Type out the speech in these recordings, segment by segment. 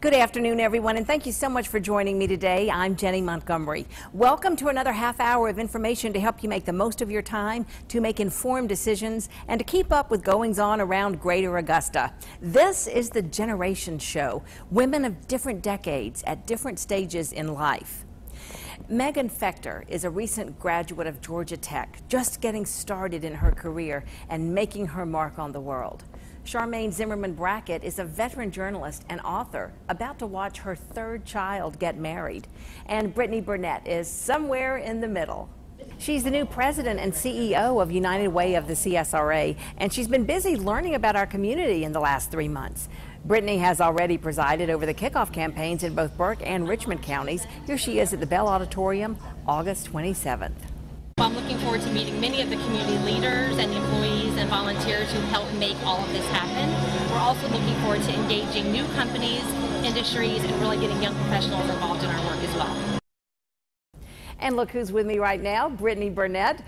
Good afternoon, everyone, and thank you so much for joining me today. I'm Jennie Montgomery. Welcome to another half hour of information to help you make the most of your time, to make informed decisions, and to keep up with goings-on around Greater Augusta. This is the Generation Show, women of different decades at different stages in life. Megan Fechter is a recent graduate of Georgia Tech, just getting started in her career and making her mark on the world. Charmaine Zimmerman Brackett is a veteran journalist and author about to watch her third child get married. And Brittany Burnett is somewhere in the middle. She's the new president and CEO of United Way of the CSRA, and she's been busy learning about our community in the last 3 months. Brittany has already presided over the kickoff campaigns in both Burke and Richmond counties. Here she is at the Bell Auditorium, August 27th. I'm looking forward to meeting many of the community leaders and employees and volunteers who help make all of this happen. We're also looking forward to engaging new companies, industries, and really getting young professionals involved in our work as well. And look who's with me right now, Brittany Burnett.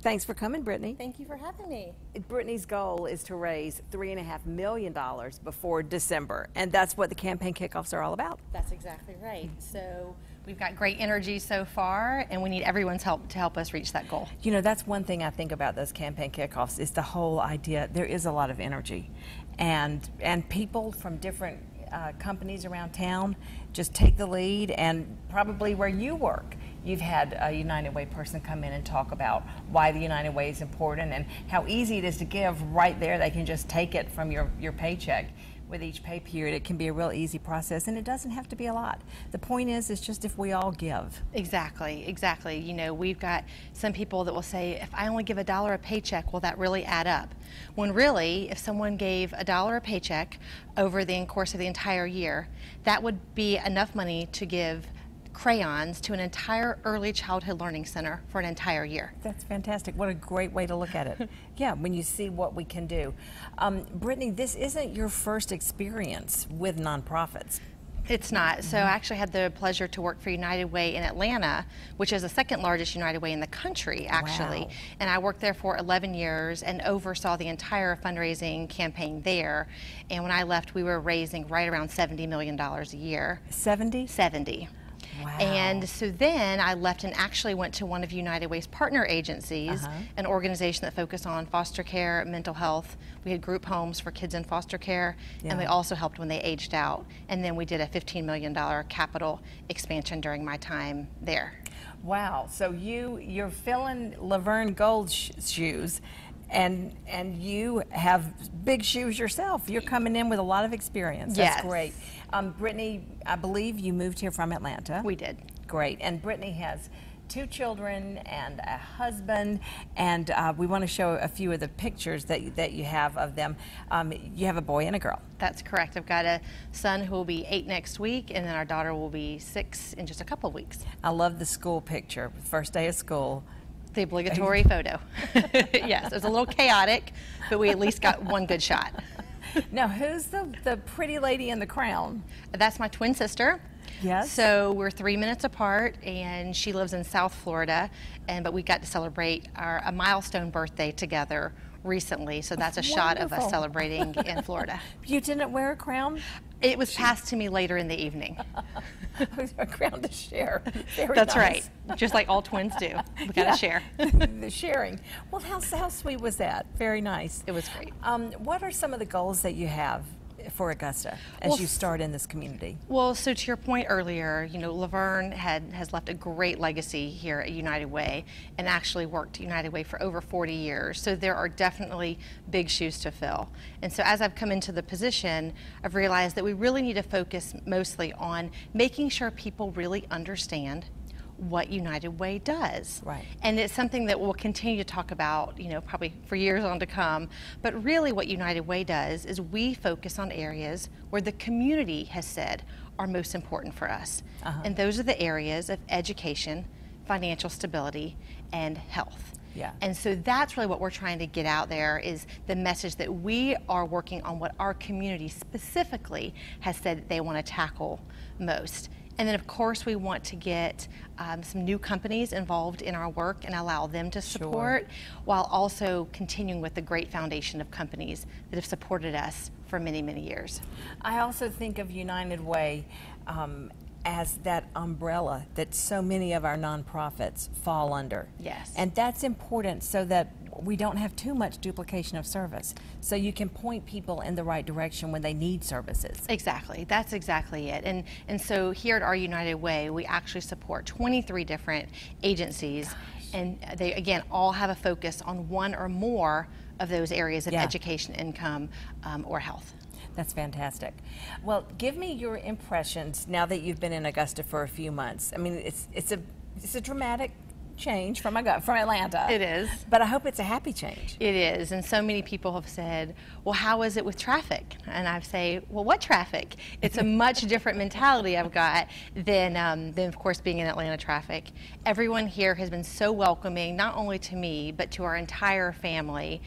Thanks for coming, Brittany. Thank you for having me. Brittany's goal is to raise $3.5 million before December, and that's what the campaign kickoffs are all about. That's exactly right. So we've got great energy so far, and we need everyone's help to help us reach that goal. You know, that's one thing I think about those campaign kickoffs is the whole idea. There is a lot of energy, and people from different companies around town just take the lead, and probably where you work, you've had a United Way person come in and talk about why the United Way is important and how easy it is to give right there. They can just take it from your paycheck. With each pay period, it can be a real easy process, and it doesn't have to be a lot. The point is, it's just if we all give. Exactly, exactly. You know, we've got some people that will say, if I only give $1 a paycheck, will that really add up? When really, if someone gave $1 a paycheck over the course of the entire year, that would be enough money to give crayons to an entire early childhood learning center for an entire year. That's fantastic. What a great way to look at it. Yeah, when you see what we can do. Brittany, this isn't your first experience with nonprofits. It's not. So I actually had the pleasure to work for United Way in Atlanta, which is the second largest United Way in the country, actually. Wow. And I worked there for 11 years and oversaw the entire fundraising campaign there. And when I left, we were raising right around $70 million a year. 70? 70. Wow. And so then I left and actually went to one of United Way's partner agencies, an organization that focused on foster care, mental health. We had group homes for kids in foster care, and we also helped when they aged out. And then we did a $15 million capital expansion during my time there. Wow. So you're filling Laverne Gold's shoes. And you have big shoes yourself. You're coming in with a lot of experience. That's great. Brittany, I believe you moved here from Atlanta. We did. Great. And Brittany has 2 children and a husband, and we want to show a few of the pictures that you have of them. You have a boy and a girl. That's correct. I've got a son who will be 8 next week, and then our daughter will be 6 in just a couple of weeks. I love the school picture, first day of school. The obligatory photo. Yes, it was a little chaotic, but we at least got one good shot. Now, who's the pretty lady in the crown? That's my twin sister. Yes. So we're 3 minutes apart, and she lives in South Florida, but we got to celebrate a milestone birthday together recently. So that's a shot of us celebrating in Florida. You didn't wear a crown? It was passed to me later in the evening. A crown to share. Very That's nice. right. Just like all twins do. We got to share. The sharing. Well, how sweet was that? Very nice. It was great. What are some of the goals that you have for Augusta as you start in this community? Well, so to your point earlier, you know, Laverne has left a great legacy here at United Way and actually worked at United Way for over 40 years. So there are definitely big shoes to fill. And so as I've come into the position, I've realized that we really need to focus mostly on making sure people really understand what United Way does. Right. And it's something that we'll continue to talk about, you know, probably for years on to come. But really what United Way does is we focus on areas where the community has said are most important for us. And those are the areas of education, financial stability, and health. Yeah. And so that's really what we're trying to get out there, is the message that we are working on what our community specifically has said that they want to tackle most. And then of course we want to get some new companies involved in our work and allow them to support, while also continuing with the great foundation of companies that have supported us for many, many years. I also think of United Way as that umbrella that so many of our nonprofits fall under. Yes. And that's important so that we don't have too much duplication of service. So you can point people in the right direction when they need services. Exactly. That's exactly it. And so here at our United Way, we actually support 23 different agencies. Gosh. And they, again, all have a focus on one or more of those areas of education, income, or health. That's fantastic. Well, give me your impressions now that you've been in Augusta for a few months. I mean, it's a dramatic change from Atlanta. It is. But I hope it's a happy change. It is, and so many people have said, well, how is it with traffic? And I say, well, what traffic? It's a much different mentality I've got than of course, being in Atlanta traffic. Everyone here has been so welcoming, not only to me, but to our entire family.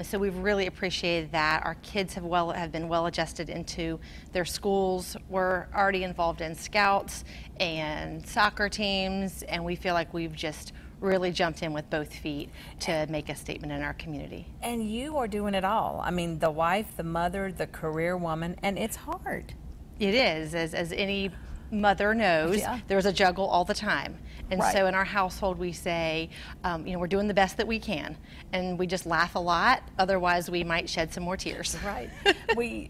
So we've really appreciated that. Our kids have been well adjusted into their schools. We're already involved in scouts and soccer teams, and we feel like we've just really jumped in with both feet to make a statement in our community. And you are doing it all. I mean, the wife, the mother, the career woman, and it's hard. It is, as any mother knows, there's a juggle all the time. And so in our household we say, you know, we're doing the best that we can, and we just laugh a lot, otherwise we might shed some more tears. Right.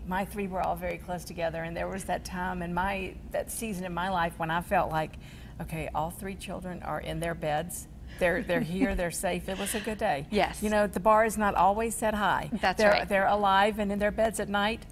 My three were all very close together, and there was that time in that season in my life when I felt like, okay, all three children are in their beds. They're here, they're safe. It was a good day. Yes. You know, the bar is not always set high. That's right. They're alive and in their beds at night.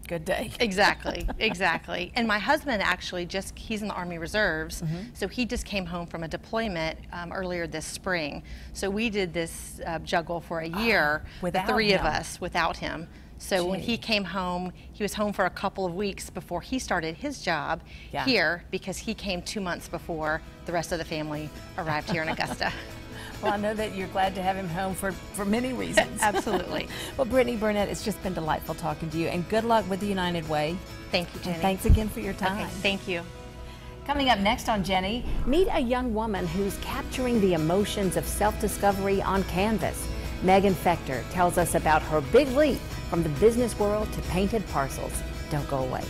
Good day. Exactly, exactly. And my husband actually he's in the Army Reserves, so he just came home from a deployment earlier this spring. So we did this juggle for a year, the three of us, without him. So when he came home, he was home for a couple of weeks before he started his job here, because he came 2 months before the rest of the family arrived here in Augusta. Well, I know that you're glad to have him home for many reasons. Absolutely. Well, Brittany Burnett, it's just been delightful talking to you, and good luck with the United Way. Thank you, Jenny. And thanks again for your time. Okay, thank you. Coming up next on Jennie, meet a young woman who's capturing the emotions of self-discovery on canvas. Megan Fector tells us about her big leap from the business world to painted parcels. Don't go away.